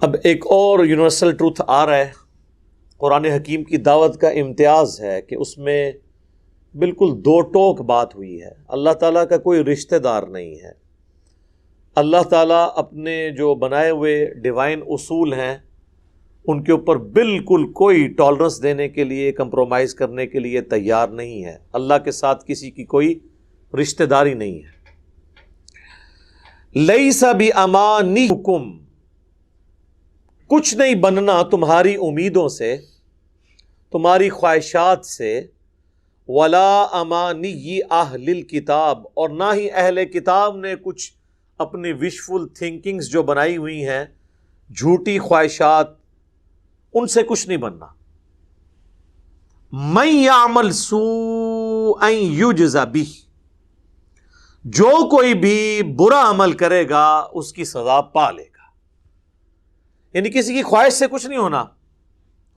اب ایک اور یونیورسل ٹروتھ آ رہا ہے. قرآن حکیم کی دعوت کا امتیاز ہے کہ اس میں بالکل دو ٹوک بات ہوئی ہے. اللہ تعالیٰ کا کوئی رشتہ دار نہیں ہے. اللہ تعالیٰ اپنے جو بنائے ہوئے ڈیوائن اصول ہیں ان کے اوپر بالکل کوئی ٹالرنس دینے کے لیے، کمپرومائز کرنے کے لیے تیار نہیں ہے. اللہ کے ساتھ کسی کی کوئی رشتہ داری نہیں ہے. لیس بِأَمَانِكُمْ، کچھ نہیں بننا تمہاری امیدوں سے، تمہاری خواہشات سے، ولا امانی اہل الکتاب، اور نہ ہی اہل کتاب نے کچھ اپنی وشفل تھنکنگز جو بنائی ہوئی ہیں، جھوٹی خواہشات، ان سے کچھ نہیں بننا. من یعمل سوءا یجز بہ، جو کوئی بھی برا عمل کرے گا اس کی سزا پا لے گا. یعنی کسی کی خواہش سے کچھ نہیں ہونا،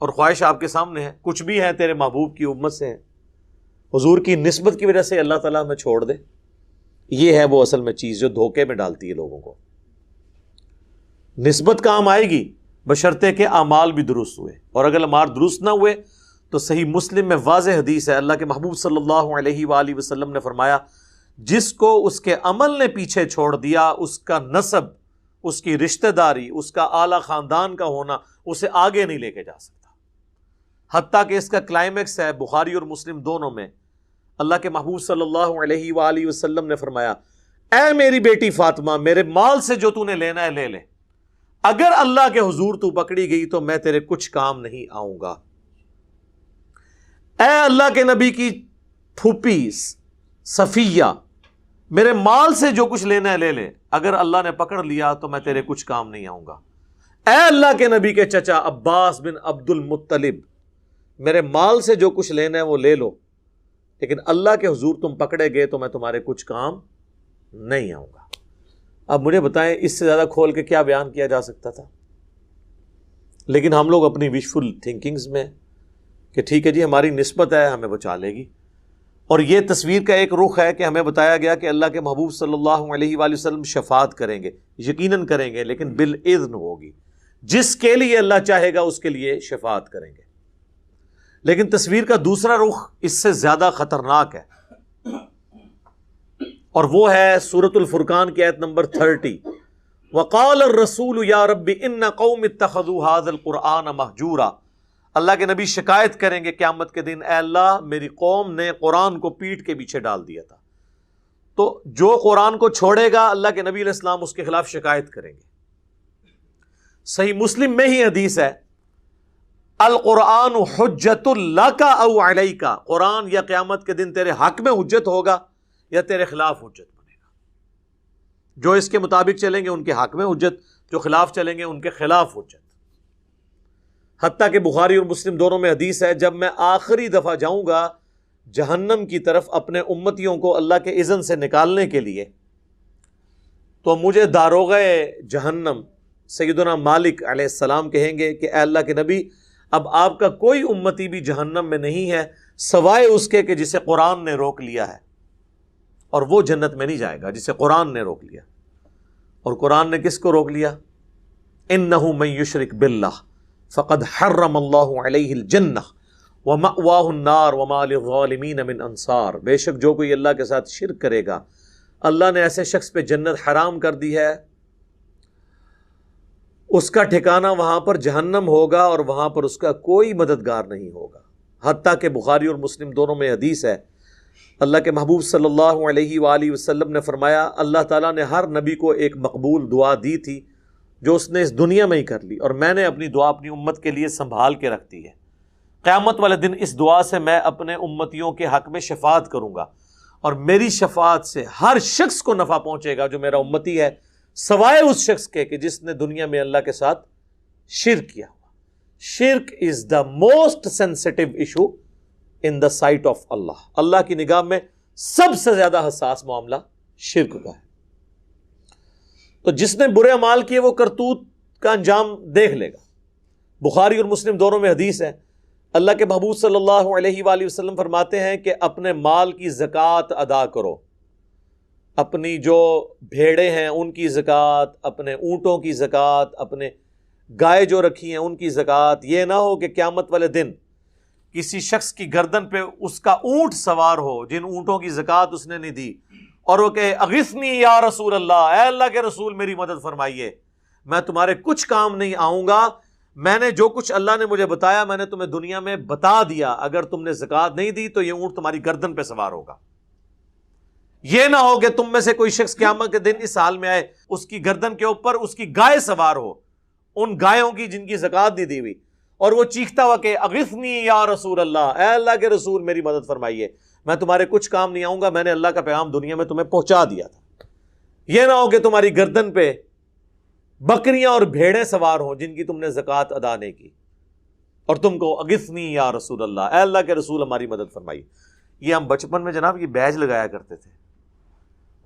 اور خواہش آپ کے سامنے ہے. کچھ بھی ہے تیرے محبوب کی امت سے ہے، حضور کی نسبت کی وجہ سے اللہ تعالیٰ ہمیں چھوڑ دے. یہ ہے وہ اصل میں چیز جو دھوکے میں ڈالتی ہے لوگوں کو. نسبت کام آئے گی بشرطے کہ اعمال بھی درست ہوئے، اور اگر اعمال درست نہ ہوئے تو صحیح مسلم میں واضح حدیث ہے، اللہ کے محبوب صلی اللہ علیہ وآلہ وسلم نے فرمایا جس کو اس کے عمل نے پیچھے چھوڑ دیا، اس کا نسب، اس کی رشتہ داری، اس کا اعلیٰ خاندان کا ہونا اسے آگے نہیں لے کے جا سکتا. حتیٰ کہ اس کا کلائمیکس ہے بخاری اور مسلم دونوں میں. اللہ کے محبوب صلی اللہ علیہ وآلہ وسلم نے فرمایا اے میری بیٹی فاطمہ، میرے مال سے جو تو نے لینا ہے لے لے، اگر اللہ کے حضور تو پکڑی گئی تو میں تیرے کچھ کام نہیں آؤں گا. اے اللہ کے نبی کی پھوپھی صفیہ، میرے مال سے جو کچھ لینا ہے لے لے، اگر اللہ نے پکڑ لیا تو میں تیرے کچھ کام نہیں آؤں گا. اے اللہ کے نبی کے چچا عباس بن عبد المطلب، میرے مال سے جو کچھ لینا ہے وہ لے لو، لیکن اللہ کے حضور تم پکڑے گئے تو میں تمہارے کچھ کام نہیں آؤں گا. اب مجھے بتائیں اس سے زیادہ کھول کے کیا بیان کیا جا سکتا تھا؟ لیکن ہم لوگ اپنی وشفل تھنکنگز میں کہ ٹھیک ہے جی ہماری نسبت ہے ہمیں بچا لے گی. اور یہ تصویر کا ایک رخ ہے کہ ہمیں بتایا گیا کہ اللہ کے محبوب صلی اللہ علیہ وآلہ وسلم شفاعت کریں گے، یقیناً کریں گے، لیکن بالإذن ہوگی. جس کے لیے اللہ چاہے گا اس کے لیے شفاعت کریں گے. لیکن تصویر کا دوسرا رخ اس سے زیادہ خطرناک ہے، اور وہ ہے سورۃ الفرقان کی آیت نمبر 30. وقال الرسول یا رب ان قوم اتخذوا هذا القرآن مہجورا. اللہ کے نبی شکایت کریں گے قیامت کے دن، اے اللہ میری قوم نے قرآن کو پیٹھ کے پیچھے ڈال دیا تھا. تو جو قرآن کو چھوڑے گا اللہ کے نبی علیہ السلام اس کے خلاف شکایت کریں گے. صحیح مسلم میں ہی حدیث ہے القرآن حجت لک او علیک، قرآن یا قیامت کے دن تیرے حق میں حجت ہوگا یا تیرے خلاف حجت بنے گا. جو اس کے مطابق چلیں گے ان کے حق میں حجت، جو خلاف چلیں گے ان کے خلاف حجت. حتیٰ کہ بخاری اور مسلم دونوں میں حدیث ہے جب میں آخری دفعہ جاؤں گا جہنم کی طرف اپنے امتیوں کو اللہ کے اذن سے نکالنے کے لیے، تو مجھے داروغہ جہنم سیدنا مالک علیہ السلام کہیں گے کہ اے اللہ کے نبی اب آپ کا کوئی امتی بھی جہنم میں نہیں ہے سوائے اس کے کہ جسے قرآن نے روک لیا ہے، اور وہ جنت میں نہیں جائے گا جسے قرآن نے روک لیا. اور قرآن نے کس کو روک لیا؟ انہ من یشرک باللہ فقد حرم اللہ علیہ الجنہ ومأواہ النار وما للظالمین من انصار. بے شک جو کوئی اللہ کے ساتھ شرک کرے گا اللہ نے ایسے شخص پہ جنت حرام کر دی ہے، اس کا ٹھکانہ وہاں پر جہنم ہوگا اور وہاں پر اس کا کوئی مددگار نہیں ہوگا. حتیٰ کہ بخاری اور مسلم دونوں میں حدیث ہے اللہ کے محبوب صلی اللہ علیہ وآلہ وسلم نے فرمایا اللہ تعالیٰ نے ہر نبی کو ایک مقبول دعا دی تھی جو اس نے اس دنیا میں ہی کر لی، اور میں نے اپنی دعا اپنی امت کے لیے سنبھال کے رکھ دی ہے. قیامت والے دن اس دعا سے میں اپنے امتیوں کے حق میں شفاعت کروں گا، اور میری شفاعت سے ہر شخص کو نفع پہنچے گا جو میرا امتی ہے، سوائے اس شخص کے کہ جس نے دنیا میں اللہ کے ساتھ شرک کیا ہوا. شرک is the most sensitive issue in the sight of اللہ. اللہ کی نگاہ میں سب سے زیادہ حساس معاملہ شرک کا ہے. تو جس نے برے اعمال کیے وہ کرتوت کا انجام دیکھ لے گا. بخاری اور مسلم دونوں میں حدیث ہے اللہ کے محبوب صلی اللہ علیہ وآلہ وسلم فرماتے ہیں کہ اپنے مال کی زکوٰۃ ادا کرو، اپنی جو بھیڑیں ہیں ان کی زکوٰۃ، اپنے اونٹوں کی زکوٰۃ، اپنے گائے جو رکھی ہیں ان کی زکوٰۃ. یہ نہ ہو کہ قیامت والے دن کسی شخص کی گردن پہ اس کا اونٹ سوار ہو جن اونٹوں کی زکوٰۃ اس نے نہیں دی، اور وہ کہے اغثنی یا رسول اللہ، اے اللہ کے رسول میری مدد فرمائیے، میں تمہارے کچھ کام نہیں آؤں گا، میں نے جو کچھ اللہ نے مجھے بتایا میں نے تمہیں دنیا میں بتا دیا، اگر تم نے زکوٰۃ نہیں دی تو یہ اونٹ تمہاری گردن پہ سوار ہوگا. یہ نہ ہو کہ تم میں سے کوئی شخص قیامت کے دن اس حال میں آئے اس کی گردن کے اوپر اس کی گائے سوار ہو، ان گایوں کی جن کی زکوٰۃ نہیں دی ہوئی، اور وہ چیختا ہوا کہ اغثنی یا رسول اللہ، اے اللہ کے رسول میری مدد فرمائیے، میں تمہارے کچھ کام نہیں آؤں گا، میں نے اللہ کا پیغام دنیا میں تمہیں پہنچا دیا تھا. یہ نہ ہو کہ تمہاری گردن پہ بکریاں اور بھیڑیں سوار ہوں جن کی تم نے زکوٰۃ ادا نہیں کی، اور تم کو اغثنی یا رسول اللہ، اے اللہ کے رسول ہماری مدد فرمائیے. یہ ہم بچپن میں جناب یہ بیج لگایا کرتے تھے.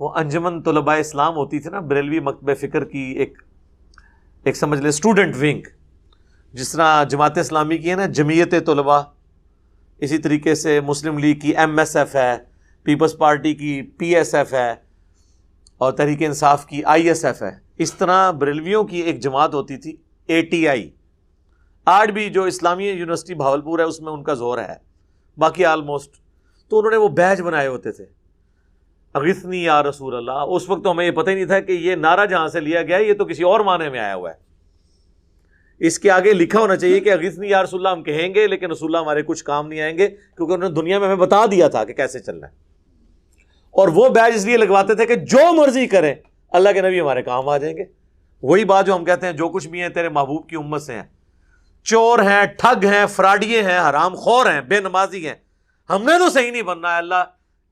وہ انجمن طلباء اسلام ہوتی تھی نا بریلوی مکتبہ فکر کی ایک سمجھ لے اسٹوڈنٹ ونگ، جس طرح جماعت اسلامی کی ہے نا جمعیت طلباء، اسی طریقے سے مسلم لیگ کی MSF ہے، پیپلز پارٹی کی PSF ہے، اور تحریک انصاف کی ISF ہے. اس طرح بریلویوں کی ایک جماعت ہوتی تھی ATI. آج بھی جو اسلامی یونیورسٹی بھاولپور ہے اس میں ان کا زور ہے، باقی آلموسٹ. تو انہوں نے وہ بیج بنائے ہوتے تھے اغثنی یا رسول اللہ. اس وقت تو ہمیں یہ پتہ ہی نہیں تھا کہ یہ نعرہ جہاں سے لیا گیا ہے یہ تو کسی اور معنی میں آیا ہوا ہے. اس کے آگے لکھا ہونا چاہیے کہ اغثنی یا رسول اللہ ہم کہیں گے لیکن رسول اللہ ہمارے کچھ کام نہیں آئیں گے، کیونکہ انہوں نے دنیا میں ہمیں بتا دیا تھا کہ کیسے چلنا ہے. اور وہ بیج اس لیے لگواتے تھے کہ جو مرضی کریں اللہ کے نبی ہمارے کام آ جائیں گے. وہی بات جو ہم کہتے ہیں جو کچھ بھی ہیں تیرے محبوب کی امت سے ہیں، چور ہیں، ٹھگ ہیں، فراڈیے ہیں، حرام خور ہیں، بے نمازی ہیں، ہم نے تو صحیح نہیں بننا ہے، اللہ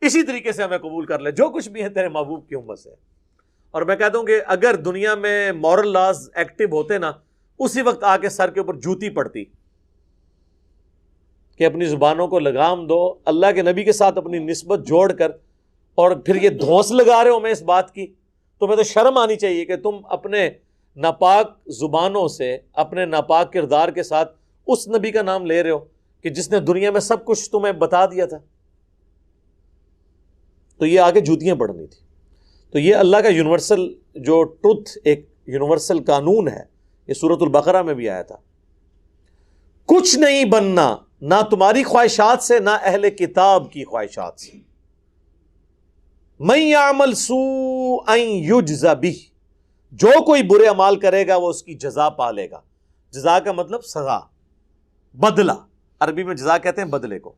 اسی طریقے سے ہمیں قبول کر لے، جو کچھ بھی ہے تیرے محبوب کی امت سے. اور میں کہتا ہوں کہ اگر دنیا میں مورل لاز ایکٹیو ہوتے نا، اسی وقت آ کے سر کے اوپر جوتی پڑتی کہ اپنی زبانوں کو لگام دو، اللہ کے نبی کے ساتھ اپنی نسبت جوڑ کر، اور پھر یہ دھونس لگا رہے ہو میں اس بات کی. تمہیں تو شرم آنی چاہیے کہ تم اپنے ناپاک زبانوں سے اپنے ناپاک کردار کے ساتھ اس نبی کا نام لے رہے ہو کہ جس نے دنیا میں سب کچھ تمہیں بتا دیا تھا. تو یہ آگے جوتیاں پڑنی تھی. تو یہ اللہ کا یونیورسل جو ٹروتھ، ایک یونیورسل قانون ہے، یہ سورۃ البقرہ میں بھی آیا تھا. کچھ نہیں بننا، نہ تمہاری خواہشات سے نہ اہل کتاب کی خواہشات سے. من یعمل سوءا یجز بہ، جو کوئی برے اعمال کرے گا وہ اس کی جزا پالے گا. جزا کا مطلب سزا، بدلہ، عربی میں جزا کہتے ہیں بدلے کو.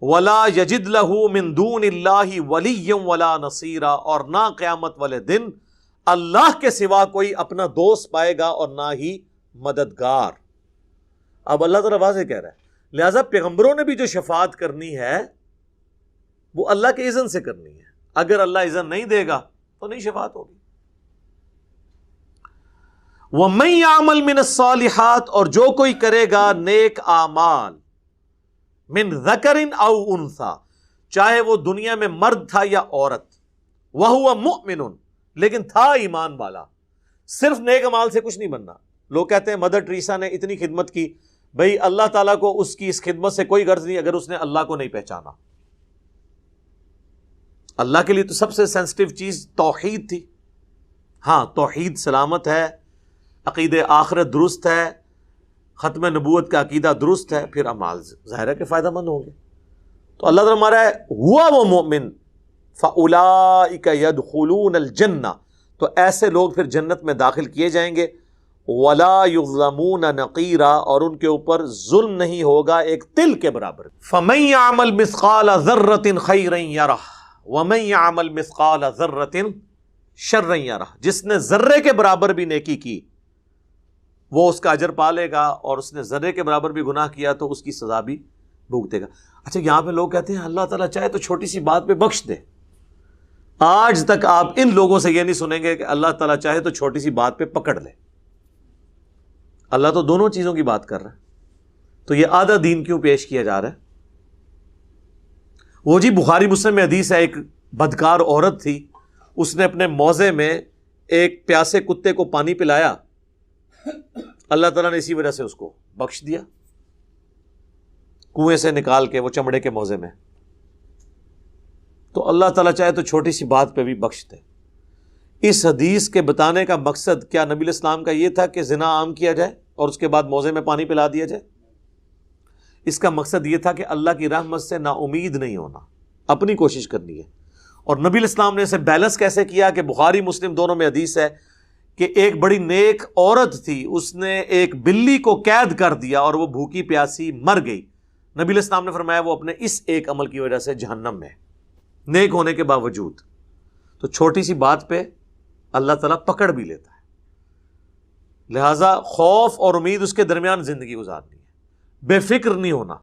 ولا یجد لہ من دون اللہ ولیا ولا نصیرا، اور نہ قیامت والے دن اللہ کے سوا کوئی اپنا دوست پائے گا اور نہ ہی مددگار. اب اللہ تعالیٰ واضح کہہ رہا ہے، لہذا پیغمبروں نے بھی جو شفاعت کرنی ہے وہ اللہ کے اذن سے کرنی ہے. اگر اللہ اذن نہیں دے گا تو نہیں شفاعت ہوگی. وَمَن يَعْمَلْ مِنَ الصَّالِحَاتِ، اور جو کوئی کرے گا نیک اعمال، من ذکر او انثیٰ، چاہے وہ دنیا میں مرد تھا یا عورت، وَهُوَ مُؤْمِنٌ، لیکن تھا ایمان والا. صرف نیک اعمال سے کچھ نہیں بننا. لوگ کہتے ہیں مدر ٹریسا نے اتنی خدمت کی، بھئی اللہ تعالیٰ کو اس کی اس خدمت سے کوئی غرض نہیں اگر اس نے اللہ کو نہیں پہچانا. اللہ کے لیے تو سب سے سینسٹیو چیز توحید تھی. ہاں تعوید سلامت ہے، عقید آخرت درست ہے، ختم نبوت کا عقیدہ درست ہے، پھر اعمال ظاہر ہے کہ فائدہ مند ہوں گے. تو اللہ تعالیٰ ہمارا ہے ہوا وہ مومن فَأُولَئِكَ يَدْخُلُونَ الْجَنَّةَ، تو ایسے لوگ پھر جنت میں داخل کیے جائیں گے. وَلَا يُظْلَمُونَ نَقِيرًا، اور ان کے اوپر ظلم نہیں ہوگا ایک تل کے برابر. فَمَن يَعْمَلْ مِثْقَالَ ذَرَّةٍ خَيْرًا يَرَهُ وَمَن يَعْمَلْ مِثْقَالَ ذَرَّةٍ شَرًّا يَرَهُ، جس نے ذرے کے برابر بھی نیکی کی وہ اس کا اجر پا لے گا، اور اس نے ذرے کے برابر بھی گناہ کیا تو اس کی سزا بھی بھگتے گا. اچھا یہاں پہ لوگ کہتے ہیں اللہ تعالیٰ چاہے تو چھوٹی سی بات پہ بخش دے. آج تک آپ ان لوگوں سے یہ نہیں سنیں گے کہ اللہ تعالیٰ چاہے تو چھوٹی سی بات پہ پکڑ لے. اللہ تو دونوں چیزوں کی بات کر رہا ہے. تو یہ آدھا دین کیوں پیش کیا جا رہا ہے؟ وہ جی بخاری مسلم میں حدیث ہے، ایک بدکار عورت تھی، اس نے اپنے موزے میں ایک پیاسے کتے کو پانی پلایا، اللہ تعالیٰ نے اسی وجہ سے اس کو بخش دیا، کنویں سے نکال کے وہ چمڑے کے موزے میں. تو اللہ تعالیٰ چاہے تو چھوٹی سی بات پہ بھی بخش دے. اس حدیث کے بتانے کا مقصد کیا نبی علیہ السلام کا یہ تھا کہ زنا عام کیا جائے اور اس کے بعد موزے میں پانی پلا دیا جائے؟ اس کا مقصد یہ تھا کہ اللہ کی رحمت سے نا امید نہیں ہونا، اپنی کوشش کرنی ہے۔ اور نبی علیہ السلام نے اسے بیلنس کیسے کیا کہ بخاری مسلم دونوں میں حدیث ہے کہ ایک بڑی نیک عورت تھی، اس نے ایک بلی کو قید کر دیا اور وہ بھوکی پیاسی مر گئی۔ نبی علیہ السلام نے فرمایا وہ اپنے اس ایک عمل کی وجہ سے جہنم میں، نیک ہونے کے باوجود۔ تو چھوٹی سی بات پہ اللہ تعالیٰ پکڑ بھی لیتا ہے، لہٰذا خوف اور امید اس کے درمیان زندگی گزارنی ہے، بے فکر نہیں ہونا۔